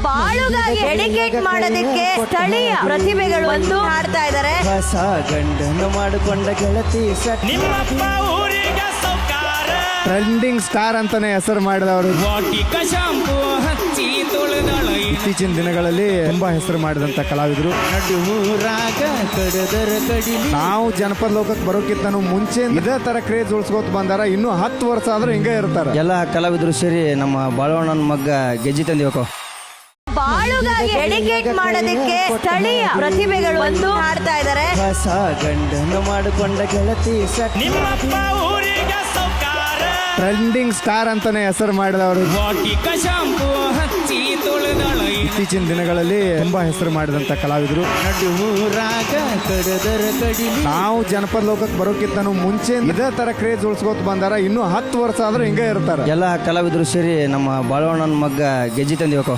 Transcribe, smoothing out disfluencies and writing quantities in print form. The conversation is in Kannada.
ಬಾಳುಗಾಗಿ ಡೆಡಿಕೇಟ್ ಮಾಡೋದಕ್ಕೆ ಸ್ಥಳೀಯ ಪ್ರತಿಭೆಗಳು ಬಂದು ಹಾಡ್ತಾ ಇದ್ದಾರೆ. ಹೊಸ ಗಂಡನ ಮಾಡಿಕೊಂಡ ಗೆಳತಿ ನಿಮ್ಮಪ್ಪ ಊರಿಗೆ ಸೌಕಾರ ಟ್ರೆಂಡಿಂಗ್ ಸ್ಟಾರ್ ಅಂತಾನೆ ಹೆಸರು ಮಾಡಿದವರು. ವಾಟಿಕ ಶಾಂಪು ಹಚ್ಚಿ ತೊಳೆದಳ ಇತ್ತೀಚಿನ ದಿನಗಳಲ್ಲಿ ತುಂಬಾ ಹೆಸರು ಮಾಡಿದಂತ ಕಲಾವಿದರು. ನಡುವೂರಾಗ ಕಡದರ ಕಡಿಲಿ ನಾವು ಜನಪದ ಲೋಕಕ್ಕೆ ಬರೋಕ್ಕಿಂತ ಮುಂಚೆ ಇದೇ ತರ ಕ್ರೇಜ್ ಉಳಿಸ್ಕೋತ ಬಂದಾರ. ಇನ್ನು 10 ವರ್ಷ ಆದ್ರೂ ಹಿಂಗೆ ಇರ್ತಾರ. ಎಲ್ಲ ಕಲಾವಿದರು ಸೇರಿ ನಮ್ಮ ಬಾಳವಣ್ಣನ ಮಗ್ಗ ಗೆಜ್ಜಿ ತಂದಿವಕೋ. ಬಾಳುಗಾಗಿ ಡೆಡಿಕೇಟ್ ಮಾಡೋದಕ್ಕೆ ಸ್ಥಳೀಯ ಪ್ರತಿಭೆಗಳು ಬಂದು ಹಾಡ್ತಾ ಇದ್ದಾರೆ. ಹೊಸ ಗಂಡನ ಮಾಡಿಕೊಂಡ ಗೆಳತಿ ನಿಮ್ಮಪ್ಪ ಊರಿಗೆ ಸೌಕಾರ ಟ್ರೆಂಡಿಂಗ್ ಸ್ಟಾರ್ ಅಂತಾನೆ ಹೆಸರು ಮಾಡಿದವರು. ವಾಟಿಕ ಶಾಂಪು ಹಚ್ಚಿ ತೊಳೆದಳ ಇತ್ತೀಚಿನ ದಿನಗಳಲ್ಲಿ ತುಂಬಾ ಹೆಸರು ಮಾಡಿದಂತ ಕಲಾವಿದರು. ನಡುವೂರಾಗ ಕಡದರ ಕಡಿಲಿ ನಾವು ಜನಪದ ಲೋಕಕ್ಕೆ ಬರೋಕ್ಕಿಂತ ಮುಂಚೆ ಇದೇ ತರ ಕ್ರೇಜ್ ಉಳಿಸ್ಕೋತ ಬಂದಾರ. ಇನ್ನು 10 ವರ್ಷ ಆದ್ರೂ ಹಿಂಗೆ ಇರ್ತಾರ. ಎಲ್ಲ ಕಲಾವಿದರು ಸೇರಿ ನಮ್ಮ ಬಾಳವಣ್ಣನ ಮಗ್ಗ ಗೆಜ್ಜಿ ತಂದಿವಕೋ.